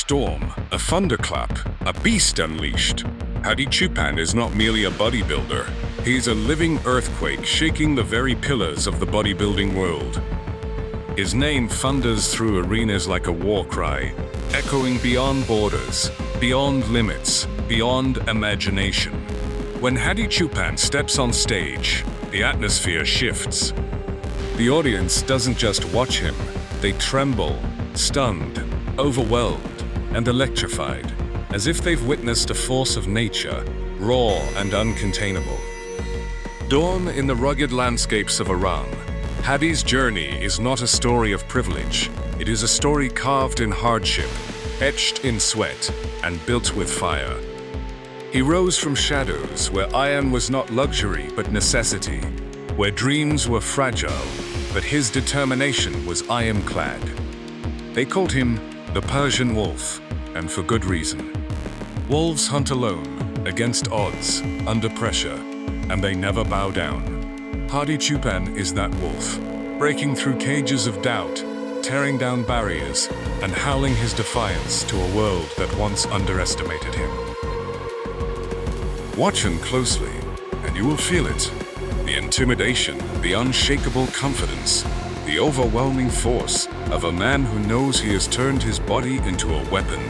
storm, a thunderclap, a beast unleashed. Hadi Choopan is not merely a bodybuilder. He's a living earthquake shaking the very pillars of the bodybuilding world. His name thunders through arenas like a war cry, echoing beyond borders, beyond limits, beyond imagination. When Hadi Choopan steps on stage, the atmosphere shifts. The audience doesn't just watch him, they tremble, stunned, overwhelmed, and electrified, as if they've witnessed a force of nature, raw and uncontainable. Dawn in the rugged landscapes of Iran, Hadi's journey is not a story of privilege. It is a story carved in hardship, etched in sweat, and built with fire. He rose from shadows where iron was not luxury but necessity, where dreams were fragile, but his determination was ironclad. They called him the Persian Wolf, and for good reason. Wolves hunt alone, against odds, under pressure, and they never bow down. Hadi Choopan is that wolf, breaking through cages of doubt, tearing down barriers, and howling his defiance to a world that once underestimated him. Watch him closely, and you will feel it. The intimidation, the unshakable confidence, the overwhelming force of a man who knows he has turned his body into a weapon.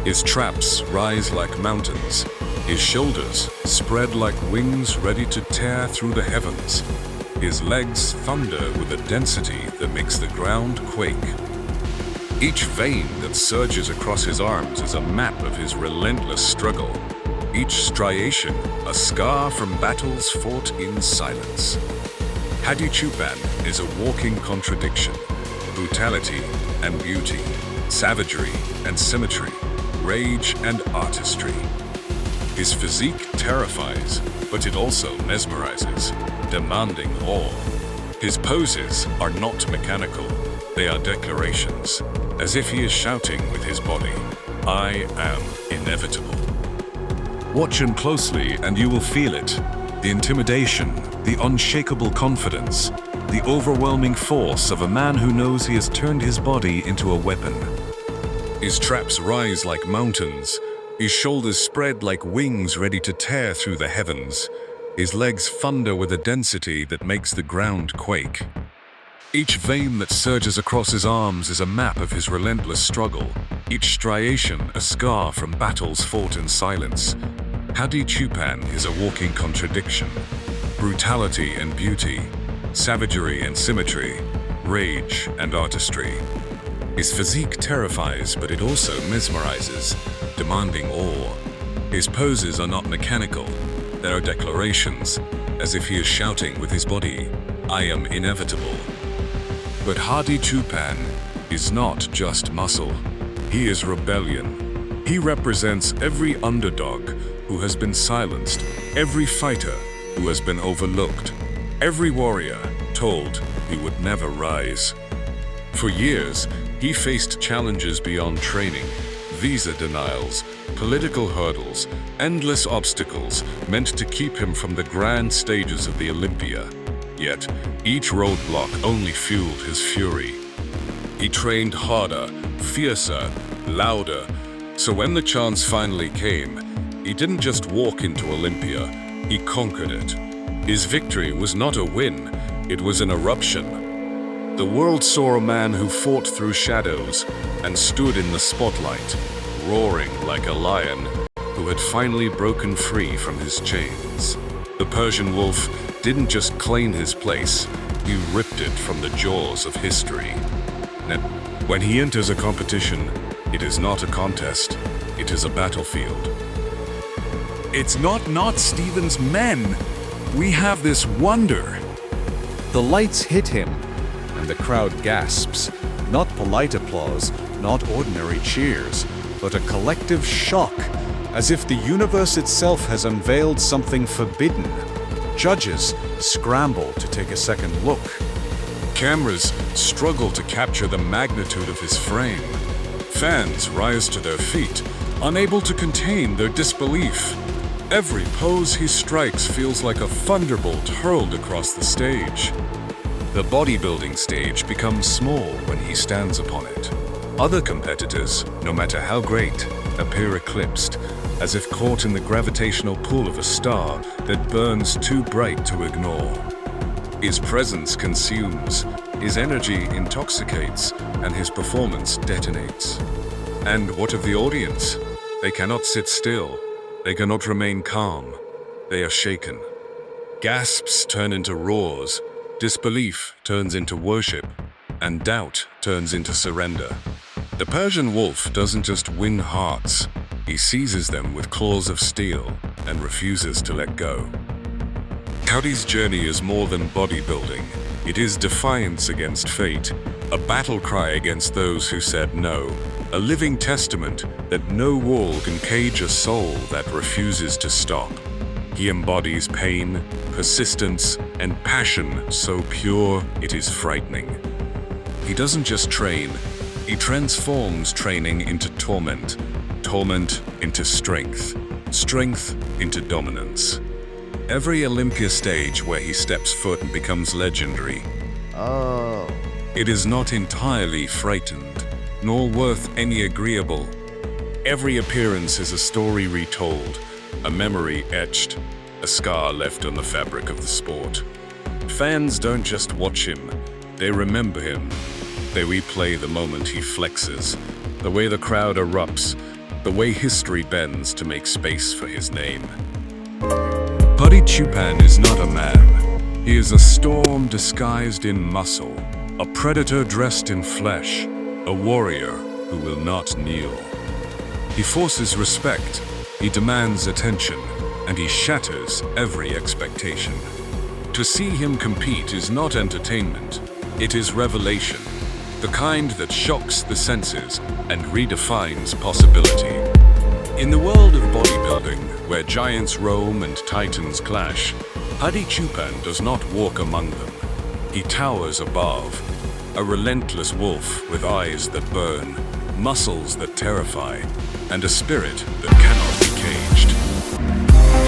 His traps rise like mountains, his shoulders spread like wings ready to tear through the heavens. His legs thunder with a density that makes the ground quake. Each vein that surges across his arms is a map of his relentless struggle. Each striation, a scar from battles fought in silence. Hadi Choopan is a walking contradiction. Brutality and beauty, savagery and symmetry, rage and artistry. His physique terrifies, but it also mesmerizes, demanding awe. His poses are not mechanical, they are declarations, as if he is shouting with his body, "I am inevitable." Watch him closely and you will feel it. The intimidation, the unshakable confidence, the overwhelming force of a man who knows he has turned his body into a weapon. His traps rise like mountains, his shoulders spread like wings ready to tear through the heavens. His legs thunder with a density that makes the ground quake. Each vein that surges across his arms is a map of his relentless struggle, each striation a scar from battles fought in silence. Hadi Choopan is a walking contradiction. Brutality and beauty, savagery and symmetry, rage and artistry. His physique terrifies, but it also mesmerizes, demanding awe. His poses are not mechanical, they are declarations, as if he is shouting with his body, "I am inevitable." But Hadi Choopan is not just muscle, he is rebellion. He represents every underdog who has been silenced, every fighter who has been overlooked, every warrior told he would never rise. For years, he faced challenges beyond training, visa denials, political hurdles, endless obstacles meant to keep him from the grand stages of the Olympia. Yet, each roadblock only fueled his fury. He trained harder, fiercer, louder, so when the chance finally came, he didn't just walk into Olympia, he conquered it. His victory was not a win, it was an eruption. The world saw a man who fought through shadows and stood in the spotlight, roaring like a lion who had finally broken free from his chains. The Persian Wolf didn't just claim his place, he ripped it from the jaws of history. And when he enters a competition, it is not a contest, it is a battlefield. It's not Stephen's men. We have this wonder. The lights hit him, and the crowd gasps. Not polite applause, not ordinary cheers, but a collective shock, as if the universe itself has unveiled something forbidden. Judges scramble to take a second look. Cameras struggle to capture the magnitude of his frame. Fans rise to their feet, unable to contain their disbelief. Every pose he strikes feels like a thunderbolt hurled across the stage. The bodybuilding stage becomes small when he stands upon it. Other competitors, no matter how great, appear eclipsed, as if caught in the gravitational pull of a star that burns too bright to ignore. His presence consumes, his energy intoxicates, and his performance detonates. And what of the audience? They cannot sit still. They cannot remain calm. They are shaken. Gasps turn into roars, disbelief turns into worship, and doubt turns into surrender. The Persian Wolf doesn't just win hearts, he seizes them with claws of steel and refuses to let go. Hadi's journey is more than bodybuilding. It is defiance against fate, a battle cry against those who said no, a living testament that no wall can cage a soul that refuses to stop. He embodies pain, persistence, and passion so pure it is frightening. He doesn't just train, he transforms training into torment, torment into strength, strength into dominance. Every Olympia stage where he steps foot and becomes legendary. It is not entirely frightened, nor worth any agreeable. Every appearance is a story retold, a memory etched, a scar left on the fabric of the sport. Fans don't just watch him, they remember him. They replay the moment he flexes, the way the crowd erupts, the way history bends to make space for his name. Hadi Choopan is not a man. He is a storm disguised in muscle, a predator dressed in flesh, a warrior who will not kneel. He forces respect, he demands attention, and he shatters every expectation. To see him compete is not entertainment, it is revelation, the kind that shocks the senses and redefines possibility. In the world of bodybuilding, where giants roam and titans clash, Hadi Choopan does not walk among them. He towers above, a relentless wolf with eyes that burn, muscles that terrify, and a spirit that cannot be caged.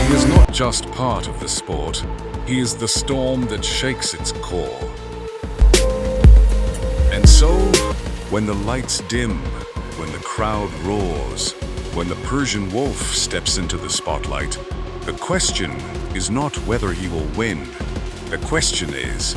He is not just part of the sport, he is the storm that shakes its core. And so, when the lights dim, when the crowd roars, when the Persian Wolf steps into the spotlight, the question is not whether he will win. The question is,